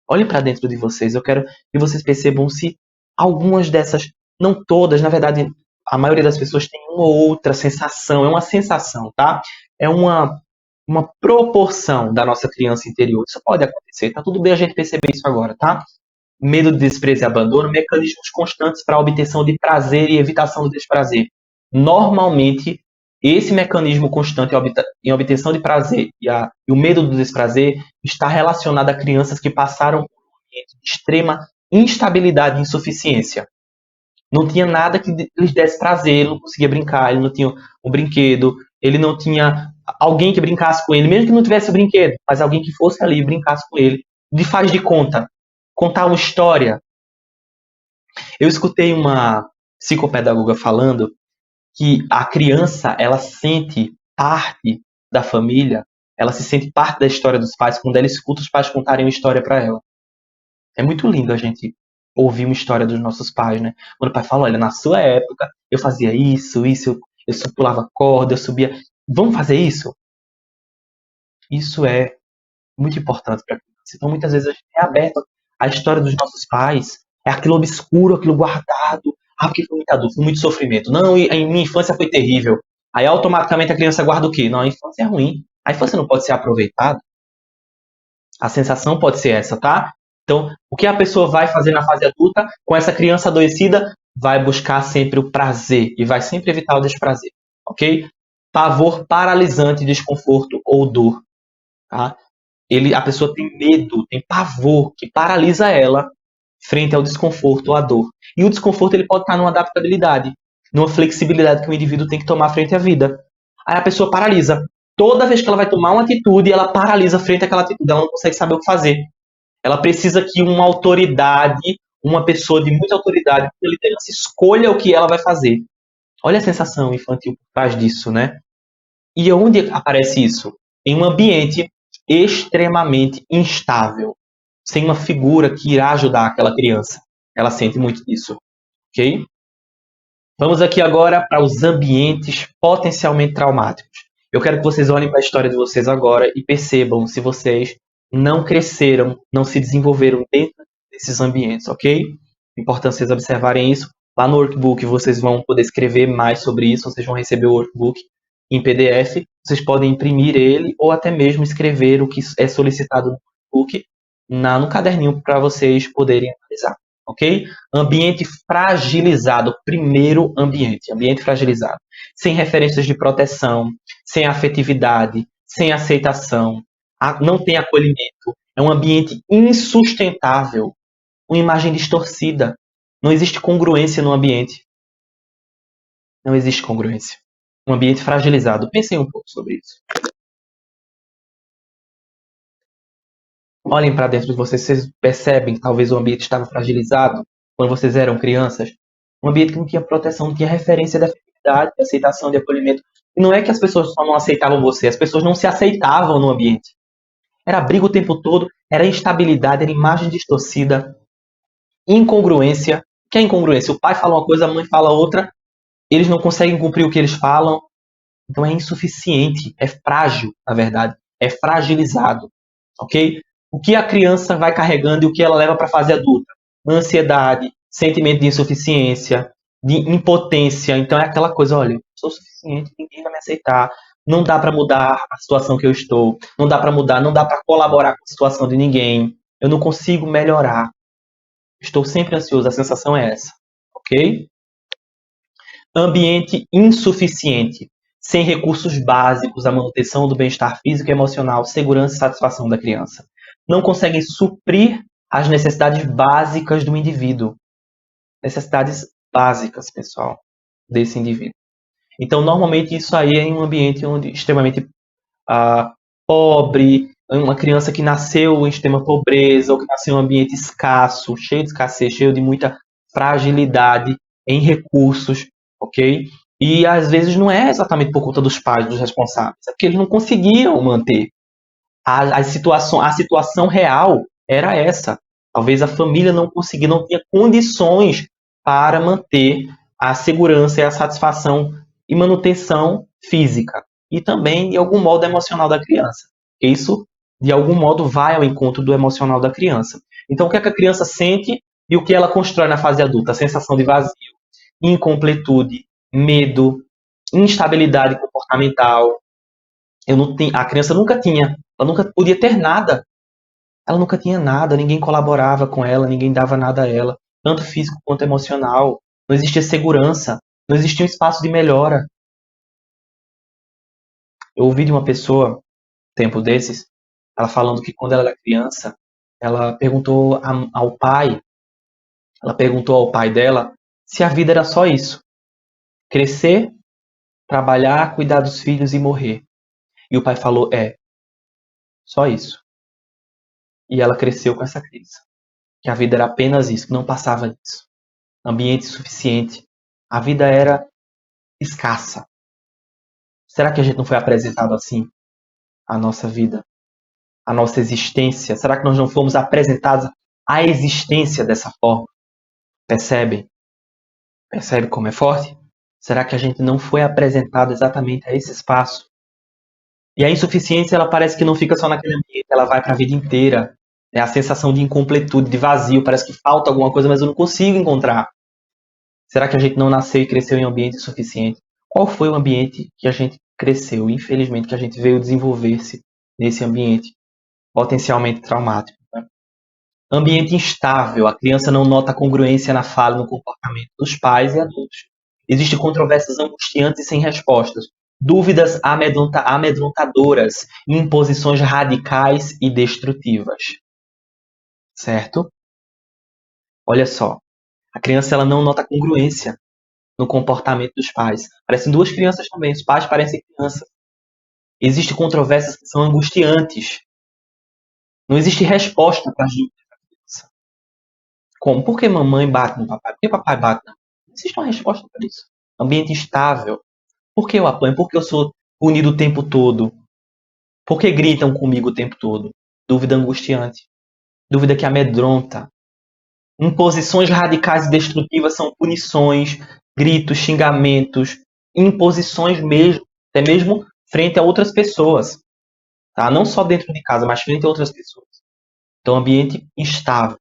Olhem para dentro de vocês. Eu quero que vocês percebam se algumas dessas, não todas, na verdade, a maioria das pessoas tem uma ou outra sensação. É uma sensação, tá? É uma proporção da nossa criança interior. Isso pode acontecer. Tá tudo bem a gente perceber isso agora, tá? Medo de desprezo e abandono, mecanismos constantes para a obtenção de prazer e evitação do desprazer. Normalmente, esse mecanismo constante em obtenção de prazer e o medo do desprazer está relacionado a crianças que passaram por um ambiente de extrema instabilidade e insuficiência. Não tinha nada que lhes desse prazer, ele não conseguia brincar, ele não tinha um brinquedo, ele não tinha alguém que brincasse com ele, mesmo que não tivesse o brinquedo, mas alguém que fosse ali e brincasse com ele. De faz de conta, contar uma história. Eu escutei uma psicopedagoga falando que a criança, ela sente parte da família, ela se sente parte da história dos pais quando ela escuta os pais contarem uma história para ela. É muito lindo a gente ouvir uma história dos nossos pais, né? Quando o pai fala, olha, na sua época eu fazia isso, eu pulava corda, eu subia. Vamos fazer isso? Isso é muito importante para a criança. Então, muitas vezes a gente é aberto à história dos nossos pais, é aquilo obscuro, aquilo guardado. Ah, porque foi muita dor, foi muito sofrimento. Não, em minha infância foi terrível. Aí automaticamente a criança guarda o quê? Não, a infância é ruim. A infância não pode ser aproveitada. A sensação pode ser essa, tá? Então, o que a pessoa vai fazer na fase adulta com essa criança adoecida? Vai buscar sempre o prazer e vai sempre evitar o desprazer, ok? Pavor paralisante, desconforto ou dor, tá? A pessoa tem medo, tem pavor que paralisa ela frente ao desconforto ou à dor. E o desconforto ele pode estar numa adaptabilidade, numa flexibilidade que o indivíduo tem que tomar frente à vida. Aí a pessoa paralisa. Toda vez que ela vai tomar uma atitude, ela paralisa frente àquela atitude, ela não consegue saber o que fazer. Ela precisa que uma autoridade, uma pessoa de muita autoridade, muita liderança, escolha o que ela vai fazer. Olha a sensação infantil por trás disso, né? E onde aparece isso? Em um ambiente extremamente instável, sem uma figura que irá ajudar aquela criança. Ela sente muito isso, ok? Vamos aqui agora para os ambientes potencialmente traumáticos. Eu quero que vocês olhem para a história de vocês agora e percebam se vocês não cresceram, não se desenvolveram dentro desses ambientes, ok? Importante vocês observarem isso. Lá no workbook vocês vão poder escrever mais sobre isso, vocês vão receber o workbook em PDF, vocês podem imprimir ele ou até mesmo escrever o que é solicitado no workbook no caderninho para vocês poderem analisar, ok? Ambiente fragilizado, primeiro ambiente fragilizado, sem referências de proteção, sem afetividade, sem aceitação, não tem acolhimento, é um ambiente insustentável, uma imagem distorcida, não existe congruência no ambiente, não existe congruência. Um ambiente fragilizado. Pensem um pouco sobre isso. Olhem para dentro de vocês, vocês percebem que talvez o ambiente estava fragilizado quando vocês eram crianças? Um ambiente que não tinha proteção, não tinha referência de afetividade, de aceitação, de acolhimento. E não é que as pessoas só não aceitavam você, as pessoas não se aceitavam no ambiente. Era briga o tempo todo, era instabilidade, era imagem distorcida, incongruência. O que é incongruência? O pai fala uma coisa, a mãe fala outra, eles não conseguem cumprir o que eles falam. Então é insuficiente, é frágil, na verdade, é fragilizado, ok? O que a criança vai carregando e o que ela leva para a fase adulta? Ansiedade, sentimento de insuficiência, de impotência. Então é aquela coisa, olha, eu sou suficiente, ninguém vai me aceitar, não dá para mudar a situação que eu estou, não dá para mudar, não dá para colaborar com a situação de ninguém, eu não consigo melhorar, estou sempre ansioso, a sensação é essa, ok? Ambiente insuficiente, sem recursos básicos à manutenção do bem-estar físico e emocional, segurança e satisfação da criança. Não conseguem suprir as necessidades básicas do indivíduo. Necessidades básicas, pessoal, desse indivíduo. Então, normalmente, isso aí é em um ambiente onde extremamente pobre, uma criança que nasceu em extrema pobreza ou que nasceu em um ambiente escasso, cheio de escassez, cheio de muita fragilidade em recursos, ok? E às vezes não é exatamente por conta dos pais, dos responsáveis, é porque eles não conseguiam manter. A situação real era essa. Talvez a família não conseguia, não tinha condições para manter a segurança e a satisfação e manutenção física e também, de algum modo, emocional da criança. Isso, de algum modo, vai ao encontro do emocional da criança. Então, o que é que a criança sente e o que ela constrói na fase adulta? A sensação de vazio, incompletude, medo, instabilidade comportamental. A criança nunca tinha, ela nunca podia ter nada. Ela nunca tinha nada, ninguém colaborava com ela, ninguém dava nada a ela, tanto físico quanto emocional. Não existia segurança, não existia um espaço de melhora. Eu ouvi de uma pessoa, tempo desses, ela falando que quando ela era criança, ela perguntou ao pai, ela perguntou ao pai dela se a vida era só isso: crescer, trabalhar, cuidar dos filhos e morrer. E o pai falou: só isso. E ela cresceu com essa crença, que a vida era apenas isso, que não passava disso. Ambiente suficiente. A vida era escassa. Será que a gente não foi apresentado assim? A nossa vida, a nossa existência? Será que nós não fomos apresentados à existência dessa forma? Percebem? Percebe como é forte? Será que a gente não foi apresentado exatamente a esse espaço? E a insuficiência, ela parece que não fica só naquele ambiente, ela vai para a vida inteira. É a sensação de incompletude, de vazio, parece que falta alguma coisa, mas eu não consigo encontrar. Será que a gente não nasceu e cresceu em um ambiente suficiente? Qual foi o ambiente que a gente cresceu? Infelizmente, que a gente veio desenvolver-se nesse ambiente potencialmente traumático. Né? Ambiente instável. A criança não nota congruência na fala e no comportamento dos pais e adultos. Existem controvérsias angustiantes e sem respostas. Dúvidas amedrontadoras e imposições radicais e destrutivas. Certo? Olha só. A criança ela não nota congruência no comportamento dos pais. Parecem duas crianças também. Os pais parecem crianças. Existem controvérsias que são angustiantes. Não existe resposta para as dúvidas da criança. Como? Por que mamãe bate no papai? Por que papai bate? Não existe uma resposta para isso. Ambiente instável. Por que eu apanho? Por que eu sou punido o tempo todo? Por que gritam comigo o tempo todo? Dúvida angustiante. Dúvida que amedronta. Imposições radicais e destrutivas são punições, gritos, xingamentos, imposições mesmo, até mesmo frente a outras pessoas, tá? Não só dentro de casa, mas frente a outras pessoas. Então, ambiente instável.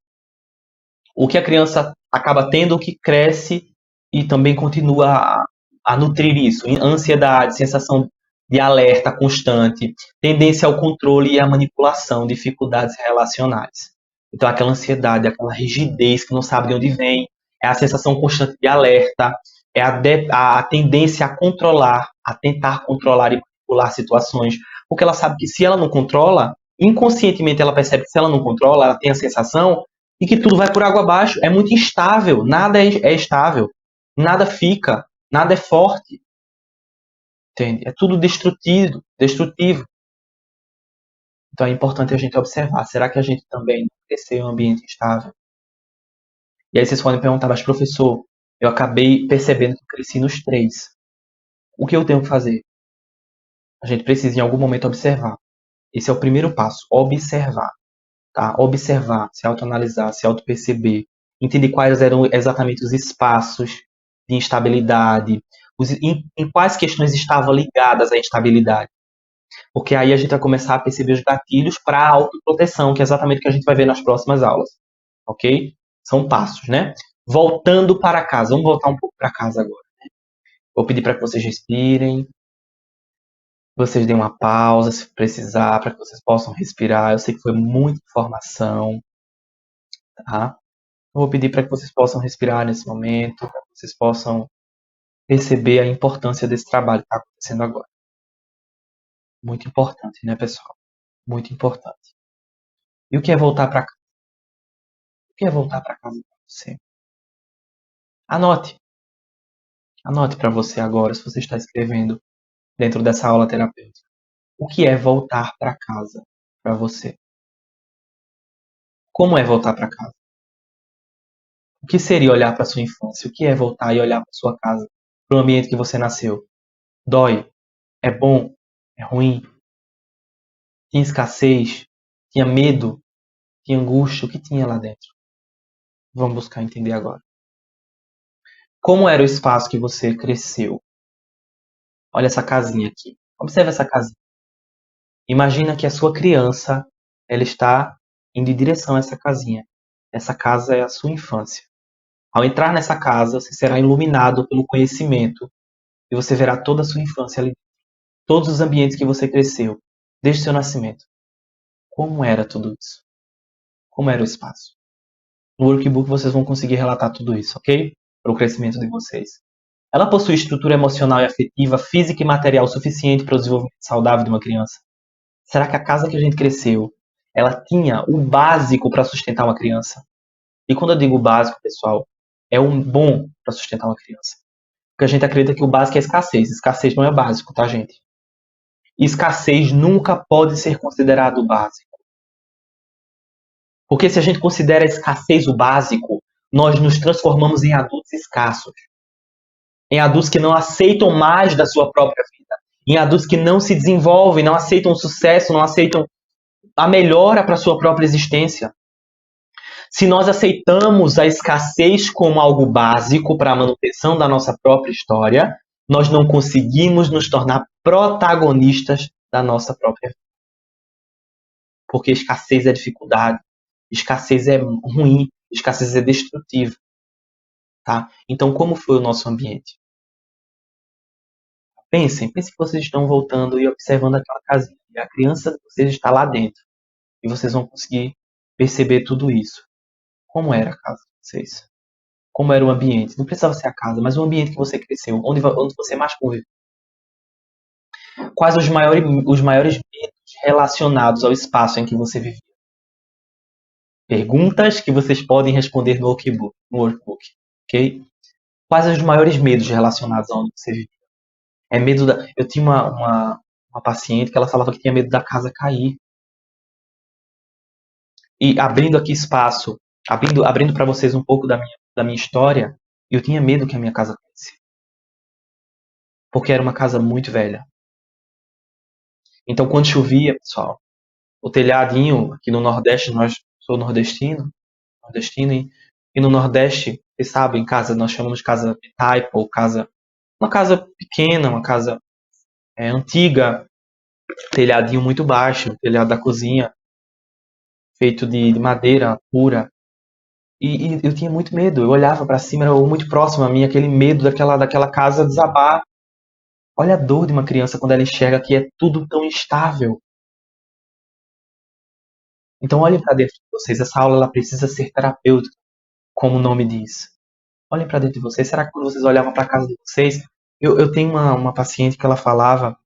O que a criança acaba tendo, o que cresce e também continua a nutrir isso. Ansiedade, sensação de alerta constante, tendência ao controle e à manipulação, dificuldades relacionais. Então, aquela ansiedade, aquela rigidez que não sabe de onde vem, é a sensação constante de alerta, é a tendência a controlar, a tentar controlar e manipular situações, porque ela sabe que se ela não controla, inconscientemente ela percebe que se ela não controla, ela tem a sensação de que tudo vai por água abaixo, é muito instável, nada é estável, nada fica, nada é forte, entende? É tudo destrutivo. Então é importante a gente observar, será que a gente também cresceu em um ambiente instável? E aí vocês podem perguntar, mas professor, eu acabei percebendo que eu cresci nos três. O que eu tenho que fazer? A gente precisa em algum momento observar. Esse é o primeiro passo, observar. Tá? Observar, se autoanalisar, se autoperceber, entender quais eram exatamente os espaços de instabilidade, em quais questões estavam ligadas à instabilidade. Porque aí a gente vai começar a perceber os gatilhos para a autoproteção, que é exatamente o que a gente vai ver nas próximas aulas. Ok? São passos, né? Voltando para casa. Vamos voltar um pouco para casa agora. Vou pedir para que vocês respirem. Vocês deem uma pausa se precisar, para que vocês possam respirar. Eu sei que foi muita informação, tá? Eu vou pedir para que vocês possam respirar nesse momento, para que vocês possam perceber a importância desse trabalho que está acontecendo agora. Muito importante, né, pessoal? Muito importante. E o que é voltar para casa? O que é voltar para casa para você? Anote. Anote para você agora, se você está escrevendo dentro dessa aula terapêutica. O que é voltar para casa para você. Como é voltar para casa? O que seria olhar para sua infância? O que é voltar e olhar para sua casa, para o ambiente que você nasceu? Dói? É bom? É ruim? Tinha escassez? Tinha medo? Tinha angústia? O que tinha lá dentro? Vamos buscar entender agora. Como era o espaço que você cresceu? Olha essa casinha aqui. Observe essa casinha. Imagina que a sua criança, ela está indo em direção a essa casinha. Essa casa é a sua infância. Ao entrar nessa casa, você será iluminado pelo conhecimento e você verá toda a sua infância ali. Todos os ambientes que você cresceu, desde o seu nascimento. Como era tudo isso? Como era o espaço? No workbook vocês vão conseguir relatar tudo isso, ok? Para o crescimento de vocês. Ela possui estrutura emocional e afetiva, física e material suficiente para o desenvolvimento saudável de uma criança? Será que a casa que a gente cresceu, ela tinha o básico para sustentar uma criança? E quando eu digo básico, pessoal, é um bom para sustentar uma criança. Porque a gente acredita que o básico é escassez. Escassez não é básico, tá, gente? Escassez nunca pode ser considerado básico. Porque se a gente considera a escassez o básico, nós nos transformamos em adultos escassos. Em adultos que não aceitam mais da sua própria vida. Em adultos que não se desenvolvem, não aceitam o sucesso, não aceitam a melhora para a sua própria existência. Se nós aceitamos a escassez como algo básico para a manutenção da nossa própria história, nós não conseguimos nos tornar protagonistas da nossa própria vida. Porque escassez é dificuldade, escassez é ruim, escassez é destrutiva. Tá? Então, como foi o nosso ambiente? Pensem que vocês estão voltando e observando aquela casinha. E a criança de vocês está lá dentro. E vocês vão conseguir perceber tudo isso. Como era a casa de vocês? Como era o ambiente? Não precisava ser a casa, mas o ambiente que você cresceu, onde você mais conviveu. Quais os maiores medos relacionados ao espaço em que você vivia? Perguntas que vocês podem responder no workbook, ok? Quais os maiores medos relacionados a onde você vivia? É medo da... Eu tinha uma paciente que ela falava que tinha medo da casa cair. E abrindo aqui espaço, abrindo para vocês um pouco da minha história, eu tinha medo que a minha casa caísse. Porque era uma casa muito velha. Então, quando chovia, pessoal, o telhadinho aqui no Nordeste, sou nordestino e no Nordeste, vocês sabem, casa, nós chamamos de casa de taipa, ou casa, uma casa pequena, uma casa antiga, telhadinho muito baixo, telhado da cozinha, feito de madeira pura. E eu tinha muito medo, eu olhava para cima, era muito próximo a mim, aquele medo daquela casa desabar. Olha a dor de uma criança quando ela enxerga que é tudo tão instável. Então olhem para dentro de vocês, essa aula ela precisa ser terapêutica, como o nome diz. Olhem para dentro de vocês, será que quando vocês olhavam para a casa de vocês, eu tenho uma paciente que ela falava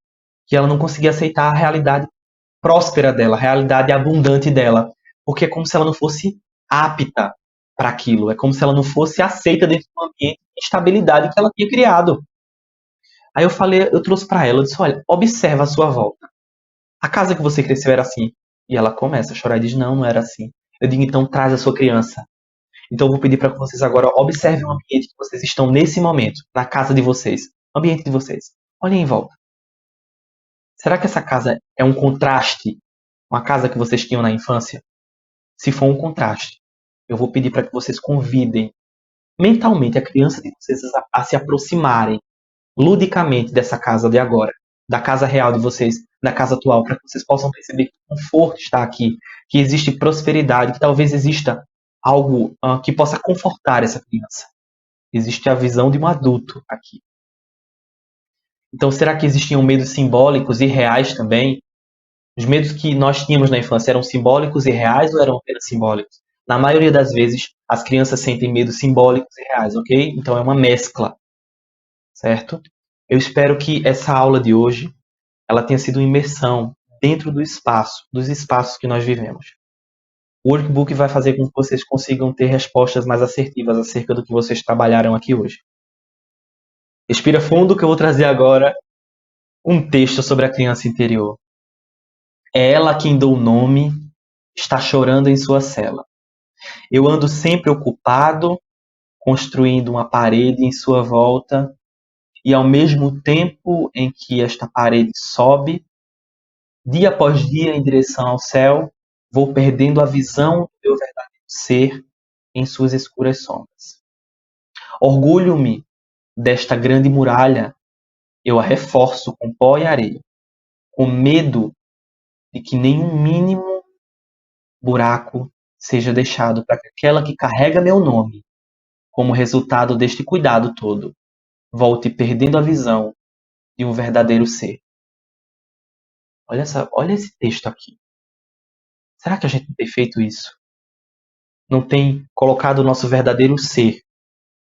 que ela não conseguia aceitar a realidade próspera dela, a realidade abundante dela, porque é como se ela não fosse apta para aquilo, é como se ela não fosse aceita dentro do ambiente de estabilidade que ela tinha criado. Aí eu trouxe para ela, eu disse, olha, observa a sua volta. A casa que você cresceu era assim. E ela começa a chorar e diz, não, não era assim. Eu digo, então traz a sua criança. Então eu vou pedir para que vocês agora observem o ambiente que vocês estão nesse momento, na casa de vocês, o ambiente de vocês. Olhem em volta. Será que essa casa é um contraste com a casa que vocês tinham na infância? Se for um contraste, eu vou pedir para que vocês convidem mentalmente a criança de vocês a se aproximarem ludicamente dessa casa de agora, da casa real de vocês, da casa atual, para que vocês possam perceber que o conforto está aqui, que existe prosperidade, que talvez exista algo que possa confortar essa criança. Existe a visão de um adulto aqui. Então, será que existiam medos simbólicos e reais também? Os medos que nós tínhamos na infância eram simbólicos e reais ou eram apenas simbólicos? Na maioria das vezes, as crianças sentem medos simbólicos e reais, ok? Então é uma mescla, certo? Eu espero que essa aula de hoje ela tenha sido uma imersão dentro dos espaços que nós vivemos. O workbook vai fazer com que vocês consigam ter respostas mais assertivas acerca do que vocês trabalharam aqui hoje. Respira fundo que eu vou trazer agora um texto sobre a criança interior. Ela a quem dou nome está chorando em sua cela. Eu ando sempre ocupado, construindo uma parede em sua volta, e ao mesmo tempo em que esta parede sobe, dia após dia em direção ao céu, vou perdendo a visão do meu verdadeiro ser em suas escuras sombras. Orgulho-me desta grande muralha, eu a reforço com pó e areia, com medo de que nenhum mínimo buraco seja deixado para que aquela que carrega meu nome, como resultado deste cuidado todo, volte perdendo a visão de um verdadeiro ser. Olha esse texto aqui. Será que a gente não tem feito isso? Não tem colocado o nosso verdadeiro ser,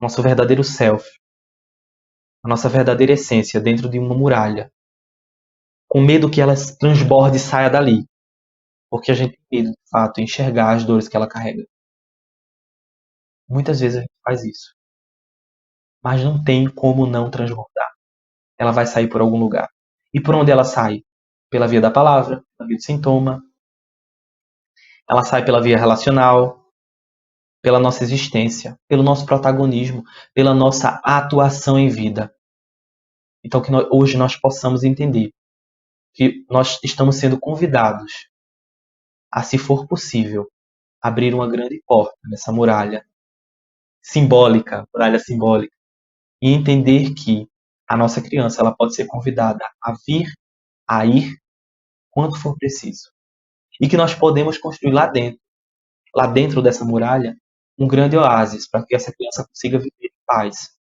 nosso verdadeiro self, a nossa verdadeira essência dentro de uma muralha, com medo que ela transborde e saia dali, porque a gente tem medo, de fato, de enxergar as dores que ela carrega. Muitas vezes a gente faz isso, mas não tem como não transbordar. Ela vai sair por algum lugar. E por onde ela sai? Pela via da palavra, pela via do sintoma, ela sai pela via relacional, pela nossa existência, pelo nosso protagonismo, pela nossa atuação em vida. Então que hoje nós possamos entender que nós estamos sendo convidados a, se for possível, abrir uma grande porta nessa muralha simbólica, e entender que a nossa criança ela pode ser convidada a vir, a ir, quando for preciso. E que nós podemos construir lá dentro dessa muralha, um grande oásis para que essa criança consiga viver em paz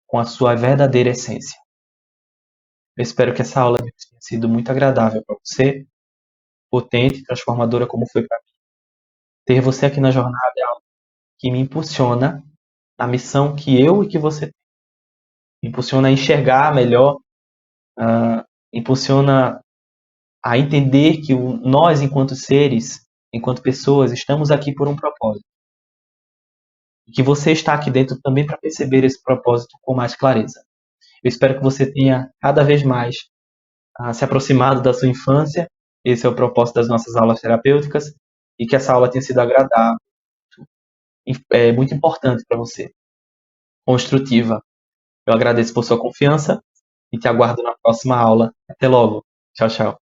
com a sua verdadeira essência. Eu espero que essa aula tenha sido muito agradável para você, potente, transformadora como foi para mim. Ter você aqui na jornada é algo que me impulsiona na missão que eu e que você tem. Me impulsiona a enxergar melhor, impulsiona a entender que nós, enquanto seres, enquanto pessoas, estamos aqui por um propósito. E que você está aqui dentro também para perceber esse propósito com mais clareza. Eu espero que você tenha cada vez mais se aproximado da sua infância. Esse é o propósito das nossas aulas terapêuticas. E que essa aula tenha sido agradável, muito importante para você, construtiva. Eu agradeço por sua confiança e te aguardo na próxima aula. Até logo. Tchau, tchau.